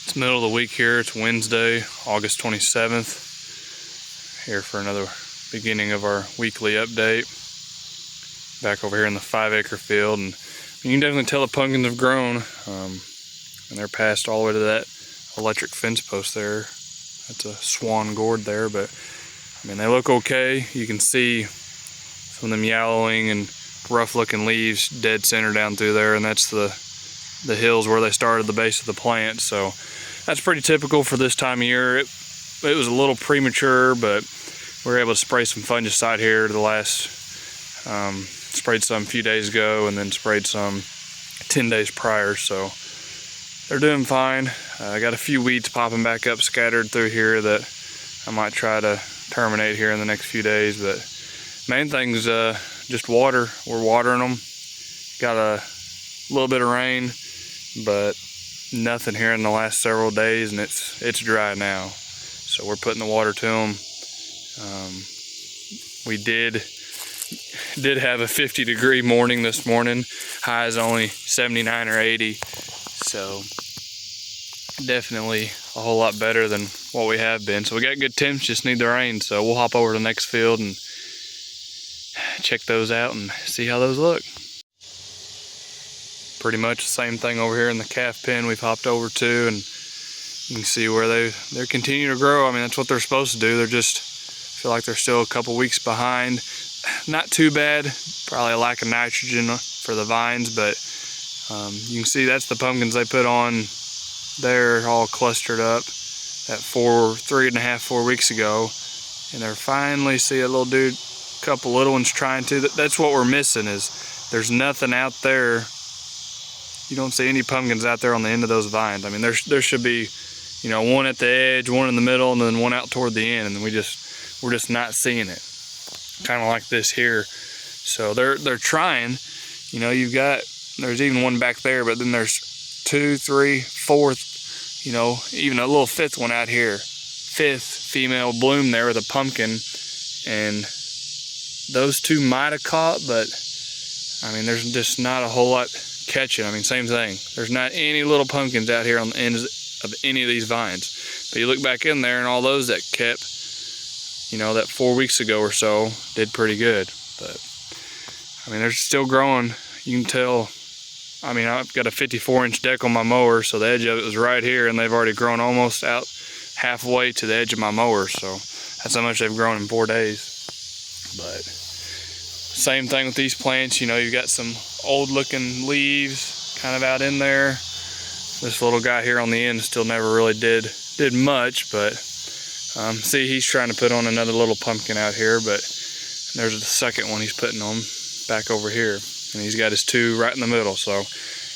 It's middle of the week here. It's Wednesday, August 27th. Here for another beginning of our weekly update. Back over here in the 5-acre field, and you can definitely tell the pumpkins have grown. And they're past all the way to that electric fence post there. That's a swan gourd there, but I mean, they look okay. You can see some of them yellowing and rough looking leaves dead center down through there, and that's the hills where they started the base of the plant. So that's pretty typical for this time of year. It was a little premature, but we were able to spray some fungicide here the last, sprayed some a few days ago and then sprayed some 10 days prior. So they're doing fine. I got a few weeds popping back up scattered through here that I might try to terminate here in the next few days, but main thing's just water. We're watering them. Got a little bit of rain, but nothing here in the last several days, and it's dry now. So we're putting the water to them. We did have a 50-degree morning this morning. High is only 79 or 80, so definitely a whole lot better than what we have been. So we got good temps, just need the rain. So we'll hop over to the next field and check those out and see how those look. Pretty much the same thing over here in the calf pen we've hopped over to, and you can see where they're continuing to grow. I mean, that's what they're supposed to do. They're just feel like they're still a couple weeks behind. Not too bad, probably a lack of nitrogen for the vines, but you can see that's the pumpkins they put on there, all clustered up at 3.5, 4 weeks ago, and they're finally see a little dude, couple little ones trying to. That's what we're missing, is there's nothing out there. You don't see any pumpkins out there on the end of those vines. I mean, there should be, you know, one at the edge, one in the middle, and then one out toward the end, and we're just not seeing it. Kind of like this here. So they're trying. You know, there's even one back there, but then there's 2, 3, 4, you know, even a little 5th one out here. 5th female bloom there with a pumpkin, and those two might have caught, but I mean, there's just not a whole lot catching. I mean, same thing. There's not any little pumpkins out here on the ends of any of these vines. But you look back in there, and all those that kept, you know, that 4 weeks ago or so did pretty good. But I mean, they're still growing. You can tell. I mean, I've got a 54-inch deck on my mower, so the edge of it was right here, and they've already grown almost out halfway to the edge of my mower. So that's how much they've grown in 4 days. But same thing with these plants. You know, you've got some old looking leaves kind of out in there. This little guy here on the end still never really did much, but see, he's trying to put on another little pumpkin out here, but there's the second one he's putting on back over here, and he's got his 2 right in the middle. So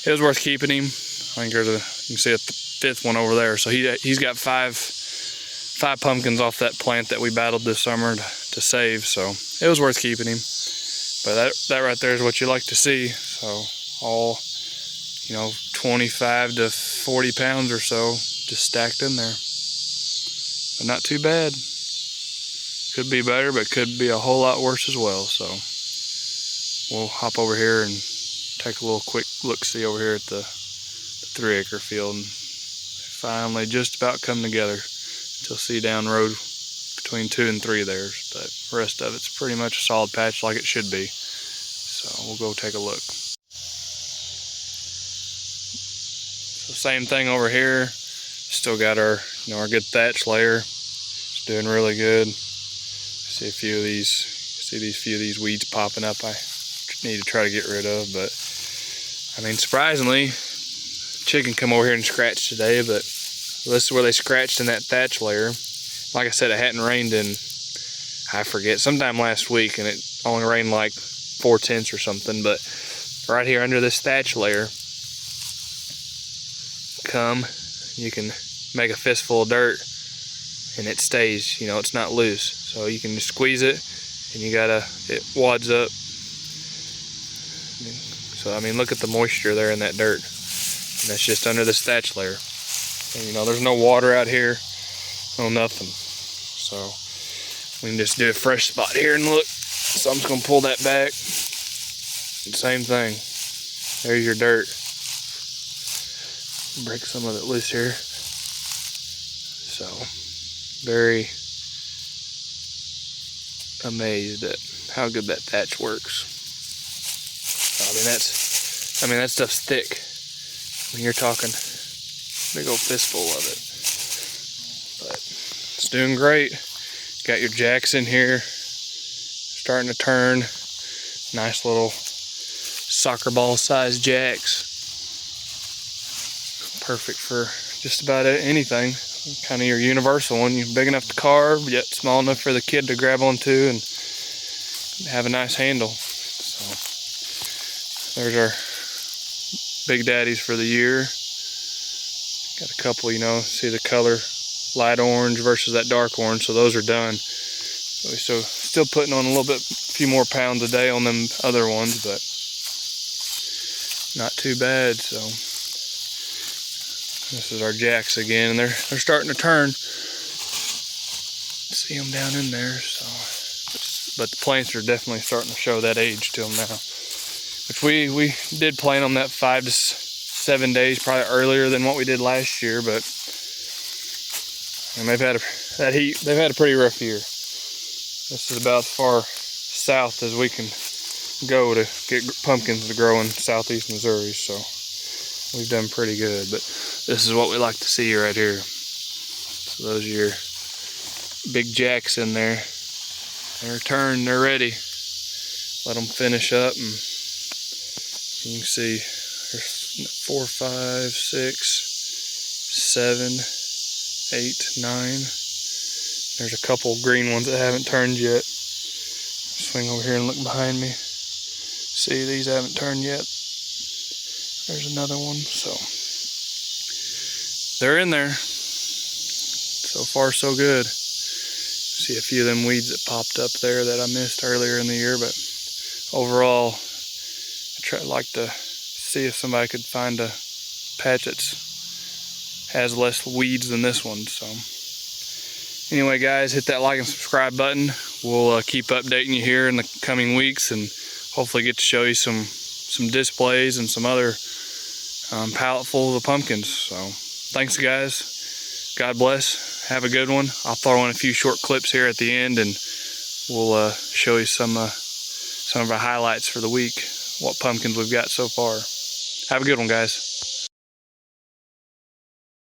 it was worth keeping him. I think you can see a 5th one over there. So he's got five pumpkins off that plant that we battled this summer to save. So it was worth keeping him. But that right there is what you like to see. So all, you know, 25 to 40 pounds or so just stacked in there. But not too bad. Could be better, but could be a whole lot worse as well. So we'll hop over here and take a little quick look-see over here at the 3-acre field. And finally just about come together. You'll see down the road between 2 and 3 there, but the rest of it's pretty much a solid patch like it should be. So we'll go take a look. So same thing over here. Still got our, you know, our good thatch layer. It's doing really good. See a few of these weeds popping up. I need to try to get rid of, but I mean, surprisingly, chicken come over here and scratched today, but this is where they scratched in that thatch layer. Like I said, it hadn't rained in, I forget, sometime last week, and it only rained like 4/10 or something. But right here under this thatch layer, you can make a fistful of dirt, and it stays, you know, it's not loose. So you can just squeeze it, and it wads up. So I mean, look at the moisture there in that dirt, and that's just under this thatch layer. And you know, there's no water out here, no nothing. So we can just do a fresh spot here and look. So I'm just gonna pull that back. And same thing. There's your dirt. Break some of it loose here. So very amazed at how good that thatch works. I mean that stuff's thick. I mean, you're talking big old fistful of it. But it's doing great. Got your jacks in here, starting to turn. Nice little soccer ball sized jacks. Perfect for just about anything. Kind of your universal one. You're big enough to carve, yet small enough for the kid to grab onto and have a nice handle. So there's our big daddies for the year. Got a couple, you know, see the color, light orange versus that dark orange, so those are done. So still putting on a few more pounds a day on them other ones, but not too bad. So this is our jacks again, and they're starting to turn. See them down in there. So, but the plants are definitely starting to show that age to them now. Which we did plant them that 5 to 7 days, probably earlier than what we did last year, but and they've had they've had a pretty rough year. This is about as far south as we can go to get pumpkins to grow in southeast Missouri, so we've done pretty good. But this is what we like to see right here. So those are your big jacks in there. They're turned, they're ready. Let them finish up, and you can see there's 4, 5, 6, 7, 8, 9. There's a couple green ones that haven't turned yet. Swing over here and look behind me. See, these haven't turned yet. There's another one. So they're in there. So far, so good. See a few of them weeds that popped up there that I missed earlier in the year, but overall, I like to see if somebody could find a patch that has less weeds than this one. So anyway, guys, hit that like and subscribe button. We'll keep updating you here in the coming weeks, and hopefully get to show you some displays and some other palletfuls of pumpkins. So thanks, guys. God bless. Have a good one. I'll throw in a few short clips here at the end, and we'll show you some of our highlights for the week, what pumpkins we've got so far. Have a good one, guys.